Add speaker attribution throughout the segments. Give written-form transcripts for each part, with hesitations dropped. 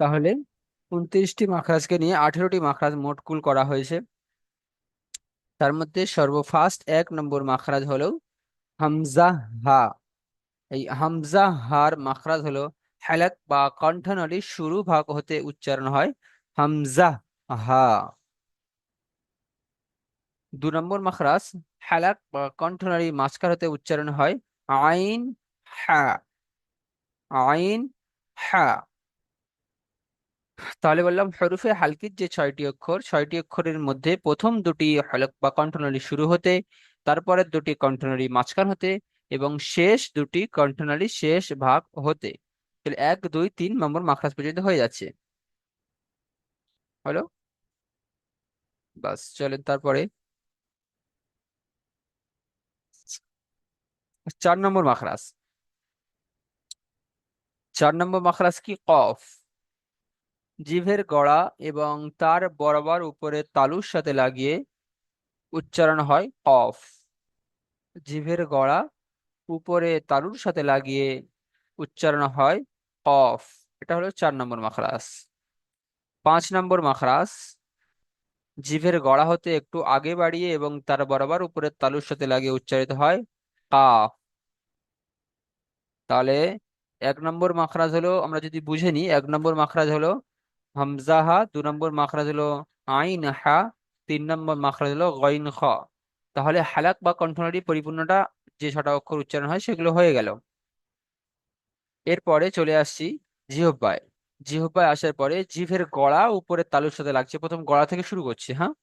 Speaker 1: তাহলে 29টি মাখরাজকে নিয়ে 18টি মাখরাজ মোট কুল করা হয়েছে। তার মধ্যে সর্বফার্স্ট 1 নম্বর মাখরাজ হলো হামজা হা। এই হামজা হার মাখরাজ হলো হালাক বা কণ্ঠনালীর শুরু ভাগ হতে উচ্চারণ হয় হামজা হা। 2 নম্বর মাখরাজ হালাক বা কণ্ঠনালীর মাঝখান হতে উচ্চারণ হয় আইন হা। আইন হা। তাহলে বললাম হরফে হালকির যে 6টি অক্ষর, 6টি অক্ষরের মধ্যে প্রথম দুটি হলক বা কণ্ঠনালী শুরু হতে, তারপরের দুটি কণ্ঠনালী মাঝখান হতে, এবং শেষ দুটি কণ্ঠনালী শেষ ভাগ হতে। তাহলে 1 2 3 নম্বর মাখরাজ পর্যন্ত হয়ে যাচ্ছে। হলো। বাস চলেন তারপরে 4 নম্বর মাখরাজ। 4 নম্বর মাখরাজ কি কফ। জিভের গড়া এবং তার বরাবর উপরে তালুর সাথে লাগিয়ে উচ্চারণ হয় কফ। জিভের গড়া উপরে তালুর সাথে লাগিয়ে উচ্চারণ হয় কফ। এটা হলো 4 নম্বর মাখরাজ। 5 নম্বর মাখরাজ জিভের গড়া হতে একটু আগে বাড়িয়ে এবং তার বরাবর উপরের তালুর সাথে লাগিয়ে উচ্চারিত হয় কাফ। তাহলে 1 নম্বর মাখরাজ হলো, আমরা যদি বুঝে নিই, 1 নম্বর মাখরাজ হলো হামজা হা, 2 নম্বর মাখরাজ হলো আইন হা, 3 নম্বর মাখরাজ হলো গইন খ। তাহলে হালাক বা কণ্ঠনালী পরিপূর্ণটা যে 6টা অক্ষর উচ্চারণ হয় সেগুলো হয়ে গেল। এরপরে চলে আসছি জিহ্বায়। জিহ্বায় আসার পরে জিভের গড়া উপরের তালুর সাথে লাগছে, প্রথম গড়া থেকে শুরু করছি, হ্যাঁ।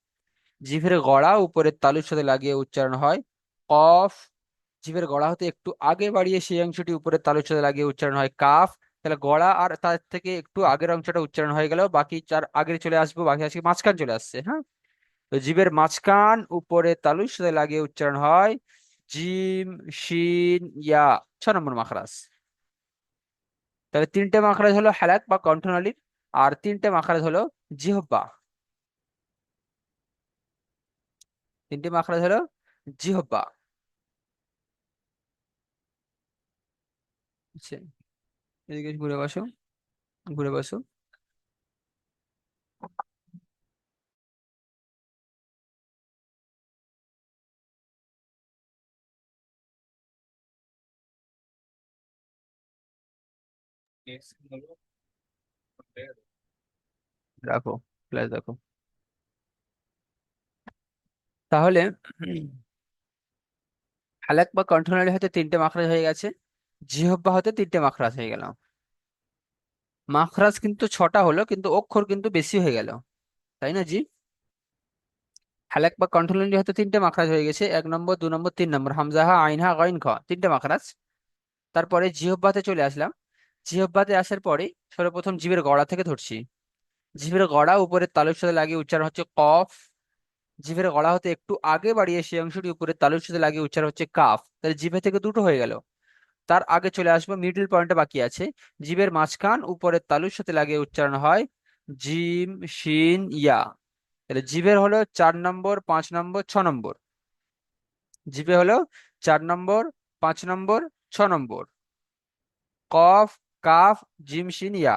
Speaker 1: জিভের গড়া উপরের তালুর সাথে লাগিয়ে উচ্চারণ হয় কফ। জিভের গড়া হতে একটু আগে বাড়িয়ে সেই অংশটি উপরের তালুর সাথে লাগিয়ে উচ্চারণ হয় কাফ। তাহলে গড়া আর তার থেকে একটু আগের অংশটা উচ্চারণ হয়ে গেল, বাকি চার আগে চলে আসবো, বাকি আজকে মাঝখান চলে আসছে, হ্যাঁ। তো জিভের মাঝখান উপরে তালুর সাথে লাগিয়ে উচ্চারণ হয় জিম শিন ইয়া। 6 নম্বর মাখরাজ। তাহলে 3টে মাখরাজ হলো হালাক বা কণ্ঠনালীর, আর 3টে মাখরাজ হলো জিহ্বা। 3টে মাখরাজ হলো জিহ্বা। আচ্ছা, এদিকে ঘুরে বসো, ঘুরে বসো। রাখো, ফ্ল্যাশ দেখো। তাহলে হালাক বা কণ্ঠনালী হতে 3টে মাখরাজ হয়ে গেছে, জিহ্বা হতে 3টে মাখরাজ হয়ে গেল। মাখরাজ কিন্তু 6টা হলো, কিন্তু অক্ষর কিন্তু বেশি হয়ে গেল, তাই না জি? হালাক বা কণ্ঠনালী হতে 3টে মাখরাজ হয়ে গেছে, 1 নম্বর, 2 নম্বর, 3 নম্বর, হামজাহা আইনহা গইন খ, 3টে মাখরাজ। তারপরে জিহ্বাতে চলে আসলাম। জিহ্বাতে আসার পরে সর্বপ্রথম জিভের গড়া থেকে ধরছি। জিভের গড়া উপরের তালুর সাথে লাগিয়ে উচ্চারণ হচ্ছে কফ। জিভের গড়া হতে একটু আগে বাড়িয়ে সেই অংশটি উপরের তালুর সাথে লাগিয়ে উচ্চারণ হচ্ছে কাফ। তাহলে জিভে থেকে দুটো হয়ে গেল। তার আগে চলে আসবো, মিডল পয়েন্টে বাকি আছে। জিভের মাঝখান উপরের তালুর সাথে লাগিয়ে উচ্চারণ হয় জিম শিন ইয়া। তাহলে জিভের হলো 4 নম্বর, 5 নম্বর, 6 নম্বর। জিভে হলো 4 নম্বর, 5 নম্বর, 6 নম্বর। কফ, কাফ, জিম শিন ইয়া।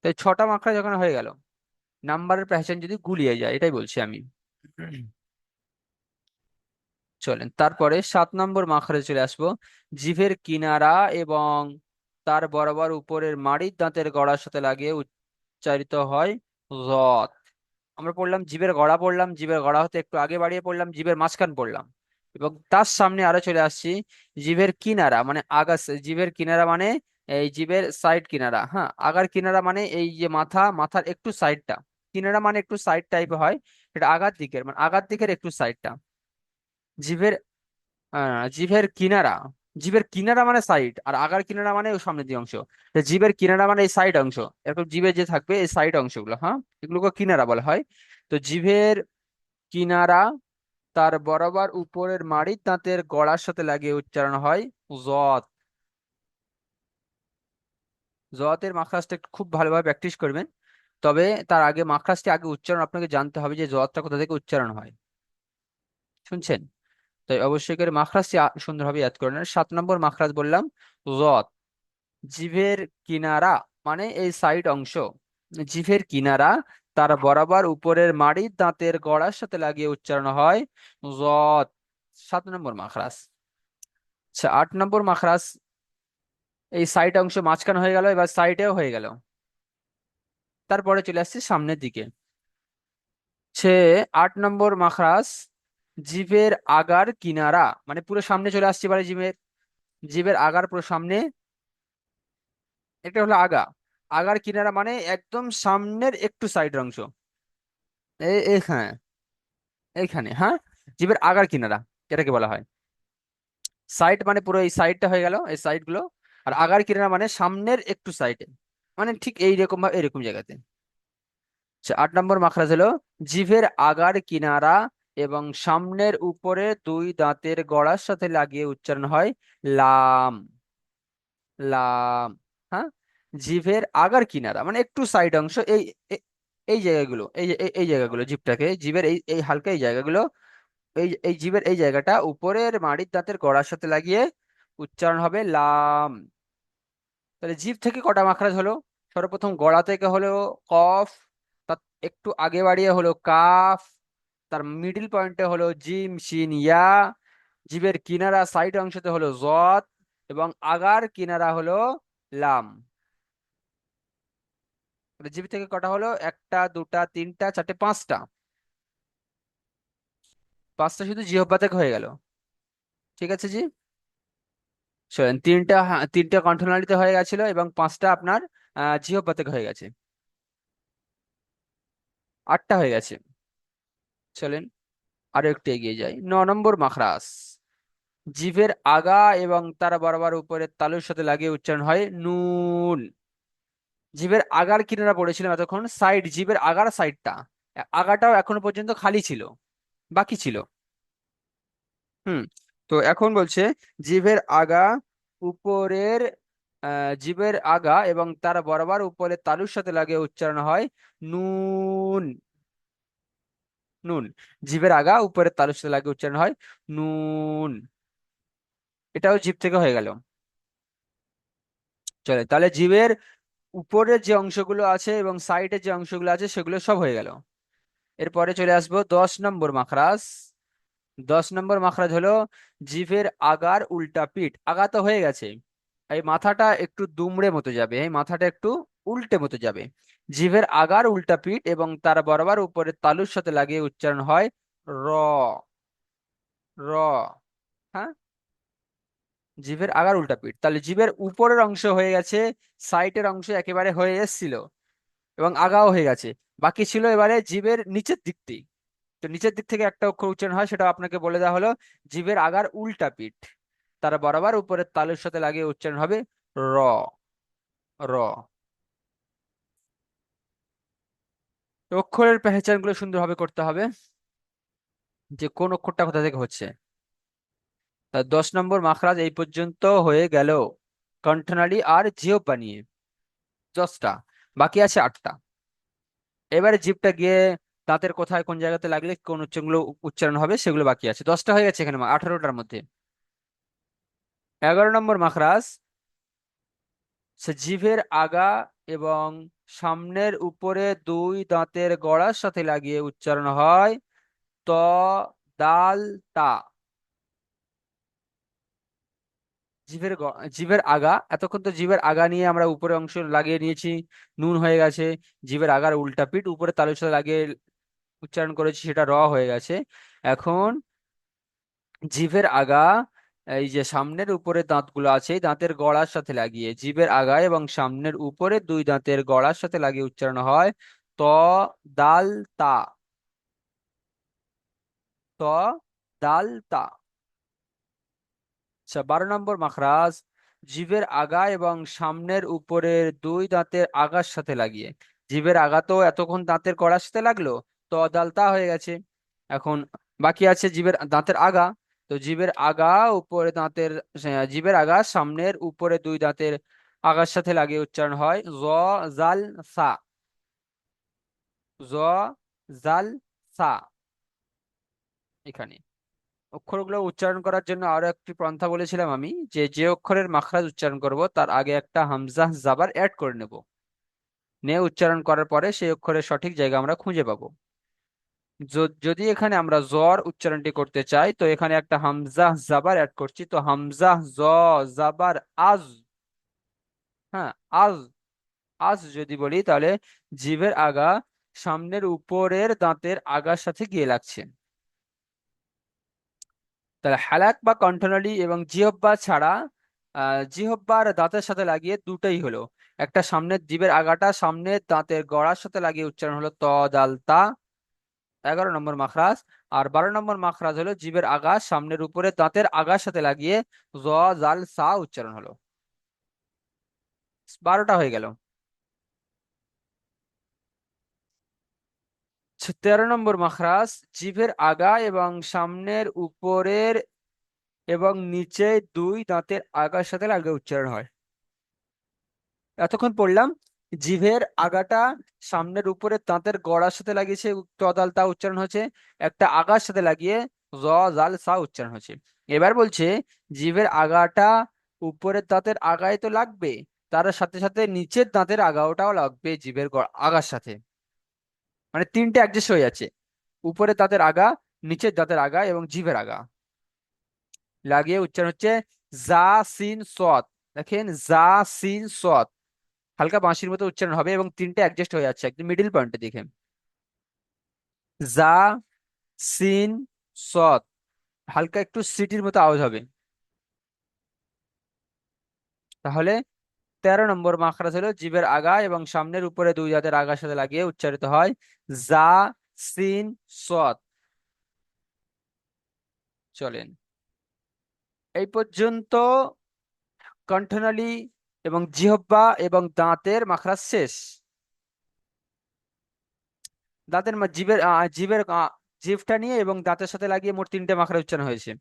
Speaker 1: তাই 6টা মাত্রা যখন হয়ে গেল, নাম্বারের প্যাটার্ন যদি গুলিয়ে যায়, এটাই বলছি আমি। চলেন তারপরে 7 নম্বর মাখরাজে চলে আসবো। জিভের কিনারা এবং তার বরাবর উপরের মাড়ির দাঁতের গড়ার সাথে লাগিয়ে উচ্চারিত হয় যত। আমরা পড়লাম জিভের গড়া, পড়লাম জিভের গড়া হতে একটু আগে বাড়িয়ে পড়লাম জিভের মাঝখান পড়লাম, এবং তার সামনে আরো চলে আসছি জিভের কিনারা মানে আগা। জিভের কিনারা মানে এই জিভের সাইড কিনারা, হ্যাঁ। আগার কিনারা মানে এই যে মাথা, মাথার একটু সাইডটা। কিনারা মানে একটু সাইড টাইপ হয়, এটা আগার দিকের, মানে আগার দিকের একটু সাইডটা। জিভের জিভের কিনারা। জিভের কিনারা মানে সাইড, আর আগার কিনারা মানে ওই সামনের দিকে অংশ। তো জিভের কিনারা মানে এই সাইড অংশ, এরকম জিভে যে থাকবে এই সাইড অংশগুলো, হ্যাঁ, এগুলোকে কিনারা বলা হয়। তো জিভের কিনারা তার বরাবর উপরের মাড়ির দাঁতের গড়ার সাথে লাগিয়ে উচ্চারণ হয় জত। জতের মাখরাজটা একটু খুব ভালোভাবে প্র্যাকটিস করবেন। তবে তার আগে মাখরাজটি আগে উচ্চারণ আপনাকে জানতে হবে যে জতটা কোথা থেকে উচ্চারণ হয়। শুনছেন? তাই অবশ্যই করে মাখরাজটি সুন্দরভাবে ইয়াদ করে নেন। 7 নম্বর মাখরাজ বললাম জত। জিভের কিনারা মানে এই সাইড অংশ, জিভের কিনারা, তার বরাবর উপরের মাড়ির দাঁতের গড়ার সাথে লাগিয়ে উচ্চারণ হয় যত। 7 নম্বর মাখরাজ। আচ্ছা, 8 নম্বর মাখরাজ। এই সাইড অংশ মাঝখানে হয়ে গেল, এবার সাইডেও হয়ে গেল। তারপরে চলে আসছে সামনের দিকে। সে 8 নম্বর মাখরাজ, জিভের আগার কিনারা, মানে পুরো সামনে চলে আসছে এবারে জিভের, জিভের আগার পুরো সামনে। এটা হলো আগা। আগার কিনারা মানে একদম সামনের একটু সাইড অংশ। হ্যাঁ, এইখানে, হ্যাঁ। জিভের আগার কিনারা এটাকে বলা হয়। সাইড মানে পুরো এই সাইডটা হয়ে গেল, এই সাইড গুলো। আর আগার কিনারা মানে সামনের একটু সাইডে, মানে ঠিক এইরকম বা এরকম জায়গাতে। আচ্ছা, 8 নম্বর মাখরাজ হলো, জিভের আগার কিনারা এবং সামনের উপরে দুই দাঁতের গড়ার সাথে লাগিয়ে উচ্চারণ হয় লাম। লাম। হ্যাঁ। জিভের আগার কিনারা মানে একটু সাইড অংশ, এ- এই জায়গাগুলো, এই জায়গাগুলো, জিভটাকে, জিভের এই এই হালকা এই জায়গাগুলো, এই জিভের এই জায়গাটা উপরের মাড়ির দাঁতের গড়ার সাথে লাগিয়ে উচ্চারণ হবে লাম। তাহলে জিভ থেকে কটা মাখরাজ হলো? সর্বপ্রথম গলা থেকে হলো কফ, তার একটু আগে বাড়িয়ে হলো কাফ, তার মিডিল পয়েন্টে হলো জিম শিন ইয়া, জিভের কিনারা সাইড অংশতে হলো জদ, এবং আগার কিনারা হলো লাম। তাহলে জিভ থেকে কটা হলো? একটা, দুটা, তিনটা, চারটে, পাঁচটা। পাঁচটা শুধু জিহ্বা থেকে হয়ে গেল। ঠিক আছে জি। শোনেন, তিনটা, তিনটা কণ্ঠনালীতে হয়ে গেছিল এবং পাঁচটা আপনার জিহ্বা থেকে হয়ে গেছে। আটটা হয়ে গেছে। চলেন আরো একটু এগিয়ে যাই। 9 নম্বর মাখরাজ, জিভের আগা এবং তার বরাবর উপরের তালুর সাথে লাগিয়ে উচ্চারণ হয় নুন। জিভের আগার কিনারা পড়েছিলাম এতক্ষণ, সাইড, জিভের আগার সাইডটা, আগাটাও এখনো পর্যন্ত খালি ছিল, বাকি ছিল। হুম। তো এখন বলছে, জিভের আগা, উপরের জিভের আগা এবং তার বরাবর উপরের তালুর সাথে লাগিয়ে উচ্চারণ হয় নুন। নুন। জিভের আগা উপরের তালুর সাথে লাগিয়ে উচ্চারণ হয় নুন। এটাও জিভ থেকে হয়ে গেল। চলে, তাহলে জিভের উপরের যে অংশগুলো আছে এবং সাইডের যে অংশগুলো আছে সেগুলো সব হয়ে গেল। এরপরে চলে আসবো 10 নম্বর মাখরাজ। 10 নম্বর মাখরাজ হলো, জিভের আগার উল্টা পিঠ। আগা তো হয়ে গেছে, এই মাথাটা একটু দুমড়ে মতো যাবে, এই মাথাটা একটু উল্টে মতো যাবে। জিভের আগার উল্টা পিঠ এবং তার বরাবর উপরের তালুর সাথে লাগিয়ে উচ্চারণ হয় র। র। হ্যাঁ। জিভের আগার উল্টা পিঠ, তাহলে জিভের উপরের অংশ হয়ে গেছে, সাইডের অংশ একেবারে হয়ে এসেছিল এবং আগাও হয়ে গেছে। বাকি ছিল এবারে জিভের নিচের দিকটি। তো নিচের দিক থেকে একটা অক্ষর উচ্চারণ হয়, সেটা আপনাকে বলে দেওয়া হলো। জিভের আগার উল্টা পিঠ, তার বরাবর উপরের তালুর সাথে লাগিয়ে উচ্চারণ হবে র। র। তো অক্ষরের পেহচান গুলো সুন্দরভাবে করতে হবে, যে কোন অক্ষরটা কোথা থেকে হচ্ছে। তা 10 নম্বর মাখরাজ এই পর্যন্ত হয়ে গেল, কণ্ঠনালী আর জিহ্বা নিয়ে 10টা। বাকি আছে 8টা। এবারে জিভটা গিয়ে দাঁতের কোথায় কোন জায়গাতে লাগলে কোন উচ্চারণগুলো উচ্চারণ হবে সেগুলো বাকি আছে। 10টা হয়ে গেছে এখানে 18টার মধ্যে। 11 নম্বর মাখরাজ, সে জিভের আগা এবং সামনের উপরে দুই দাঁতের গড়ার সাথে লাগিয়ে উচ্চারণ হয় ত, দাল, তা। জিভের আগা, এতক্ষণ তো জিভের আগা নিয়ে আমরা উপরে অংশ লাগিয়ে নিয়েছি, নুন হয়ে গেছে। জিভের আগার উল্টা পিঠ উপরে তালুর সাথে লাগিয়ে উচ্চারণ করেছি, সেটা র হয়ে গেছে। এখন জিভের আগা, এই যে সামনের উপরে দাঁতগুলো আছে এই দাঁতের গড়ার সাথে লাগিয়ে, জিভের আগা এবং সামনের উপরে দুই দাঁতের গড়ার সাথে লাগিয়ে উচ্চারণ হয় ত, দাল, তা। ত, দাল, তা। আচ্ছা, 12 নম্বর মাখরাজ, জিভের আগা এবং সামনের উপরের দুই দাঁতের আগার সাথে লাগিয়ে। জিভের আগা তো এতক্ষণ দাঁতের কড়ার সাথে লাগলো, তো দাল, তা হয়ে গেছে। এখন বাকি আছে জিভের দাঁতের আগা। তো জিভের আগা উপরে দাঁতের, জিভের আগা সামনের উপরে দুই দাঁতের আগার সাথে লাগিয়ে উচ্চারণ হয় জ, জাল, সা। জ, জাল, সা। এখানে অক্ষরগুলো উচ্চারণ করার জন্য আরো একটি পন্থা বলেছিলাম আমি, যে যে অক্ষরের মাখরাজ উচ্চারণ করব তার আগে একটা হামজা জাবার অ্যাড করে নেব। নে উচ্চারণ করার পরে সেই অক্ষরের সঠিক জায়গা আমরা খুঁজে পাবো। যদি এখানে আমরা জর উচ্চারণটি করতে চাই, তো এখানে একটা হামজা জাবার অ্যাড করছি, তো হামজা জ জাবার আজ। হ্যাঁ, আজ। আজ যদি বলি তাহলে জিভের আগা সামনের উপরের দাঁতের আগার সাথে গিয়ে লাগছে। তাহলে হালাক বা কণ্ঠনালী এবং জিহ্বা ছাড়া জিহ্বার দাঁতের সাথে লাগিয়ে দুটোই হলো। একটা সামনের জিভের আগাটা সামনের দাঁতের গড়ার সাথে লাগিয়ে উচ্চারণ হলো ত দাল তা, 11 নম্বর মাখরাজ। আর 12 নম্বর মাখরাজ হলো জিভের আগা সামনের উপরে দাঁতের আগার সাথে লাগিয়ে জ জাল সা উচ্চারণ হলো। 12টা হয়ে গেল। 13 নম্বর মাখরাজ জিভের আগা এবং সামনের উপরের এবং নিচে দুই দাঁতের আগার সাথে লাগিয়ে উচ্চারণ হয়। এতক্ষণ পড়লাম জিভের আগাটা সামনের উপরে দাঁতের গড়ার সাথে লাগিয়েছে, তদাল তা উচ্চারণ হচ্ছে। একটা আগার সাথে লাগিয়ে জ জাল সা উচ্চারণ হচ্ছে। এবার বলছে জিভের আগাটা উপরের দাঁতের আগায় তো লাগবে, তার সাথে সাথে নিচের দাঁতের আগাটাও লাগবে জিভের আগার সাথে। মানে তিনটে অ্যাডজাস্ট হয়ে যাচ্ছে, উপরের দাঁতের আগা, নিচের দাঁতের আগা এবং জিভের আগা লাগিয়ে উচ্চারণ হচ্ছে জা সিন সদ। দেখেন জা সিন সদ, হালকা বাঁশির মতো উচ্চারণ হবে এবং তিনটে অ্যাডজাস্ট হয়ে যাচ্ছে একদম মিডিল পয়েন্টে দেখে। জা সিন সদ, হালকা একটু সিটির মতো আওয়াজ হবে। তাহলে 13 নম্বর মাখরাজ হলো জিভের আগা এবং সামনের উপরে দুই দাঁতের আগার সাথে লাগিয়ে উচ্চারিত হয় জা সিন সদ। চলেন, এই পর্যন্ত কণ্ঠনালী এবং জিহ্বা এবং দাঁতের মাখরাজ শেষ। জিভের জিভটা নিয়ে এবং দাঁতের সাথে লাগিয়ে মোট তিনটে মাখরাজ উচ্চারণ হয়েছে।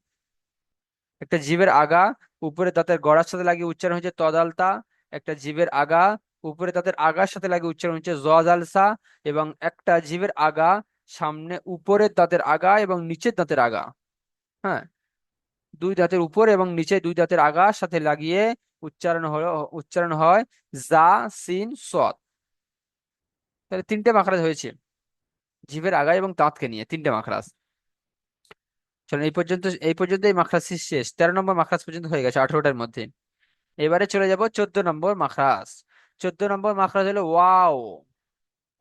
Speaker 1: একটা জিভের আগা উপরে দাঁতের গড়ার সাথে লাগিয়ে উচ্চারণ হয়েছে তদালতা। একটা জিভের আগা উপরে দাঁতের আগার সাথে লাগিয়ে উচ্চারণ হচ্ছে জালসা। এবং একটা জিভের আগা সামনে উপরের দাঁতের আগা এবং নিচের দাঁতের আগা, হ্যাঁ, দুই দাঁতের উপর এবং নিচে দুই দাঁতের আগার সাথে লাগিয়ে উচ্চারণ হয় জা সিন সদ। তাহলে তিনটে মাখরাজ হয়েছে জিভের আগা এবং দাঁতকে নিয়ে, তিনটে মাখরাজ। চলুন, এই পর্যন্ত এই মাখরাজ শেষ। 13 নম্বর মাখরাজ পর্যন্ত হয়ে গেছে 18টার মধ্যে। এবারে চলে যাব 14 নম্বর মাখরাজ। 14 নম্বর মাখরাজ হলো ওয়াও।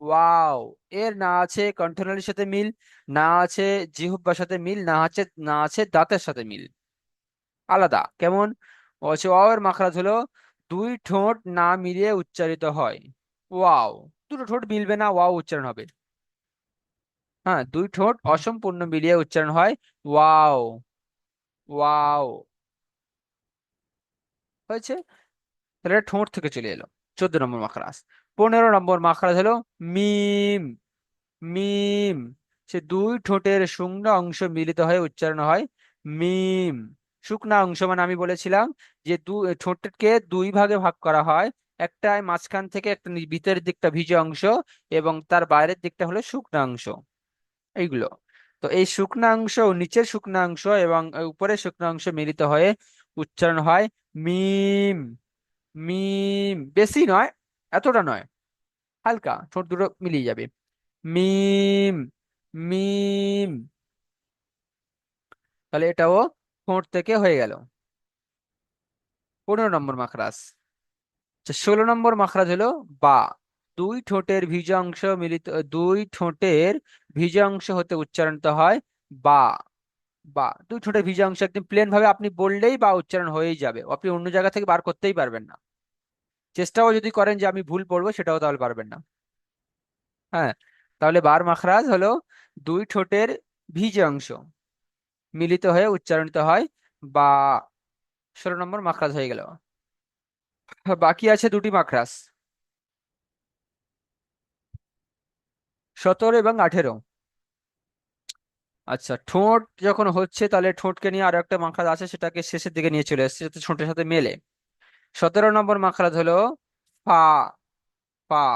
Speaker 1: ওয়াও এর না আছে কণ্ঠনালীর সাথে মিল, না আছে জিহ্বার সাথে মিল, না আছে দাঁতের সাথে মিল। আলাদা কেমন? বলছে ওয়াও এর মাখরাজ হলো দুই ঠোঁট না মিলিয়ে উচ্চারিত হয়। ওয়াও, দুটো ঠোঁট মিলবে না ওয়াও উচ্চারণ হবে। হ্যাঁ, দুই ঠোঁট অসম্পূর্ণ মিলিয়ে উচ্চারণ হয় ওয়াও। ওয়াও হয়েছে। তাহলে এটা ঠোঁট থেকে চলে এলো। 14 নম্বর মাখরাজ। 15 নম্বর মাখরাজ হলো মিম। মিম, সে দুই ঠোঁটের শুকনো অংশ মিলিত হয়ে উচ্চারণ হয় মিম। শুকনা অংশ মানে আমি বলেছিলাম যে ঠোঁটকে দুই ভাগে ভাগ করা হয়। একটা মাঝখান থেকে একটা ভিতরের দিকটা ভিজে অংশ এবং তার বাইরের দিকটা হলো শুকনা অংশ, এইগুলো। তো এই শুকনা অংশ ও নিচের শুকনা অংশ এবং উপরের শুকনা অংশ মিলিত হয়ে উচ্চারণ হয় মিম। মিম বেশি নয়, এতটা নয়, হালকা ঠোঁট দুটো মিলিয়ে যাবে মিম। মিম, তাহলে এটাও ঠোঁট থেকে হয়ে গেল। 15 নম্বর মাখরাজ। আচ্ছা, 16 নম্বর মাখরাজ হলো বা। দুই ঠোঁটের ভিজ অংশ মিলিত, দুই ঠোঁটের ভিজ অংশ হতে উচ্চারণিত হয় বা। বা দুই ঠোঁটের ভিজা অংশ একদম প্লেন ভাবে আপনি বললেই বা উচ্চারণ হয়েই যাবে, আপনি অন্য জায়গা থেকে বার করতেই পারবেন না। চেষ্টাও যদি করেন যে আমি ভুল পড়বো, সেটাও তাহলে পারবেন না। হ্যাঁ, তাহলে বার মাখরাজ হলো দুই ঠোঁটের ভিজে অংশ মিলিত হয়ে উচ্চারণিত হয় বা। 16 নম্বর মাখরাজ হয়ে গেল। বাকি আছে দুটি মাখরাজ, 17 এবং 18। আচ্ছা, ঠোঁট যখন হচ্ছে তাহলে ঠোঁটকে নিয়ে আরো একটা মাখরাজ আছে, সেটাকে শেষের দিকে নিয়ে চলে এসেছে যাতে ঠোঁটের সাথে মেলে। 17 নম্বর মাখরাজ হলো ফা। পা।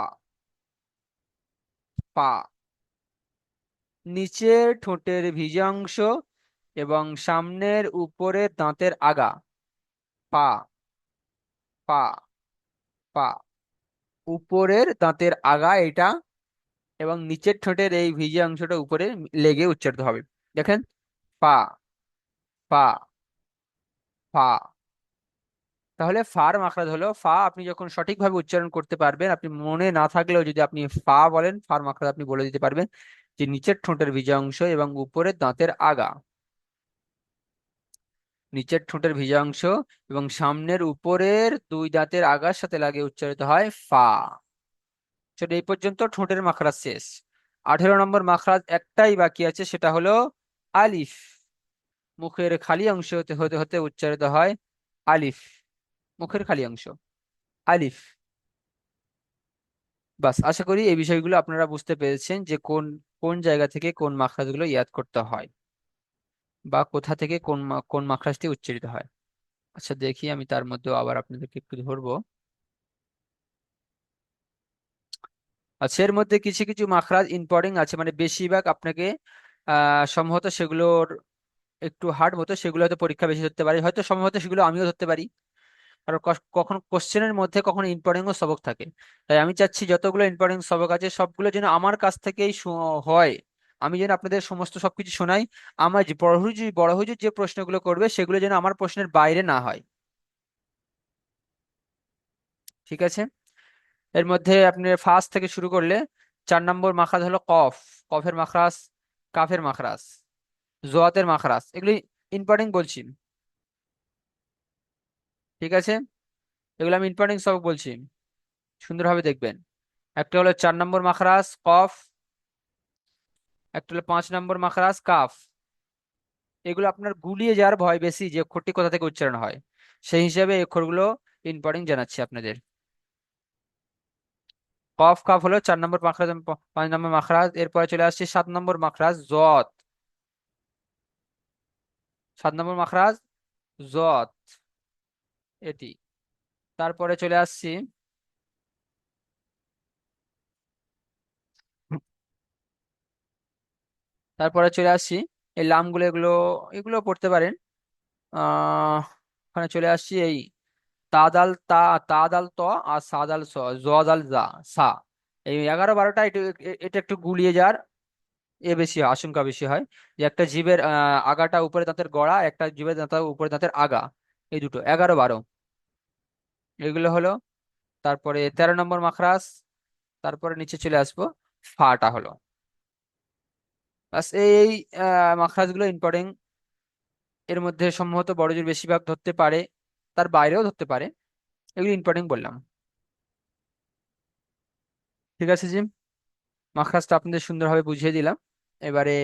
Speaker 1: পা, নিচের ঠোঁটের ভিজা অংশ এবং সামনের উপরের দাঁতের আগা। পা। পা। পা, উপরের দাঁতের আগা এটা, এবং নিচের ঠোঁটের এই ভিজে অংশটা উপরে লেগে উচ্চারিত হবে। দেখেন, পা, পা, ফা। তাহলে ফার মাখরাজ হলো ফা। আপনি যখন সঠিকভাবে উচ্চারণ করতে পারবেন, আপনি মনে না থাকলেও যদি আপনি ফা বলেন, ফার মাখরাজ আপনি বলে দিতে পারবেন যে নিচের ঠোঁটের ভিজা অংশ এবং উপরের দাঁতের আগা, নিচের ঠোঁটের ভিজা অংশ এবং সামনের উপরের দুই দাঁতের আগার সাথে লাগে উচ্চারিত হয় ফা। সেটা এই পর্যন্ত ঠোঁটের মাখরাজ শেষ। 18 নম্বর মাখরাজ একটাই বাকি আছে, সেটা হলো আলিফ। মুখের খালি অংশ হতে হতে হতে উচ্চারিত হয় আলিফ। মুখের খালি অংশ, আলিফ। বাস, আশা করি এই বিষয়গুলো আপনারা বুঝতে পেরেছেন যে কোন কোন জায়গা থেকে কোন মাখরাজগুলো ইয়াদ করতে হয়, বা কোথা থেকে কোন মাখরাজটি উচ্চারিত হয়। আচ্ছা, দেখি আমি তার মধ্যেও আবার আপনাদেরকে একটু ধরবো। আচ্ছা, এর মধ্যে কিছু কিছু মাখরাজ ইম্পর্টেন্ট আছে, মানে বেশিরভাগ আপনাকে সম্ভবত সেগুলোর একটু হার্ড মতো, সেগুলো হয়তো পরীক্ষা বেশি ধরতে পারে, হয়তো সম্ভবত সেগুলো আমিও ধরতে পারি। আর কখনো কোশ্চেনের মধ্যে কখনো ইম্পর্টেন্ট সবক থাকে। তাই আমি চাচ্ছি যতগুলো ইম্পর্টেন্ট সবক আছে সবগুলো যেন আমার কাছ থেকেই হয়। আমি যেন আপনাদের সমস্ত সবকিছু শোনাই। আমার যে বড় হুজুর যে প্রশ্নগুলো করবে সেগুলো যেন আমার প্রশ্নের বাইরে না হয়। ঠিক আছে। এর মধ্যে আপনি ফার্স্ট থেকে শুরু করলে 4 নম্বর মাখরাজ হলো কফ। কফের মাখরাজ, কাফের মাখরাজ, জোয়াতের মাখরাজ, এগুলি ইম্পর্টেন্ট বলছি। ঠিক আছে, এগুলো আমি ইম্পর্টেন্ট সবক বলছি, সুন্দরভাবে দেখবেন। একটা হলো 4 নম্বর মাখরাজ কফ, একটা হলো 5 নম্বর মাখরাজ কাফ। এগুলো আপনার গুলিয়ে যাওয়ার ভয় বেশি যে অক্ষরটি কোথা থেকে উচ্চারণ হয়, সেই হিসাবে এই অক্ষরগুলো ইম্পর্টেন্ট জানাচ্ছি আপনাদের। কফ কাফ হলো 4 নম্বর মাখরাজ, 5 নম্বর মাখরাজ। এরপরে চলে আসছে 7 নম্বর মাখরাজ জত। 7 নম্বর মাখরাজ জত, এটি। তারপরে চলে আসছি, তারপরে চলে আসছি এই লামগুলো, এগুলো এগুলো পড়তে পারেন। ওখানে চলে আসছি এই তাদাল তা, তাদাল ত, আর সাদাল স, জদাল জা, সা। এই 11 12টা এটা একটু গুলিয়ে যাওয়ার বেশি হয়, আশঙ্কা বেশি হয়। যে একটা জীবের আগাটা উপরে দাঁতের গড়া, একটা জীবের দাঁতের উপরে দাঁতের আগা, এই দুটো 11 12 এগুলো হলো। তারপরে 13 নম্বর মাখরাজ। তারপরে নিচে চলে আসবো, ফাটা হলো। বাস, এই মাখরাজ গুলো ইম্পর্টেন্ট। এর মধ্যে সম্ভবত বড়জোর বেশিরভাগ ধরতে পারে, তার বাইরেও ধরতে পারে। এগুলো ইম্পর্টেন্ট বললাম। ঠিক আছে জি, মাখরাজটা আপনাদের সুন্দরভাবে বুঝিয়ে দিলাম। এবারে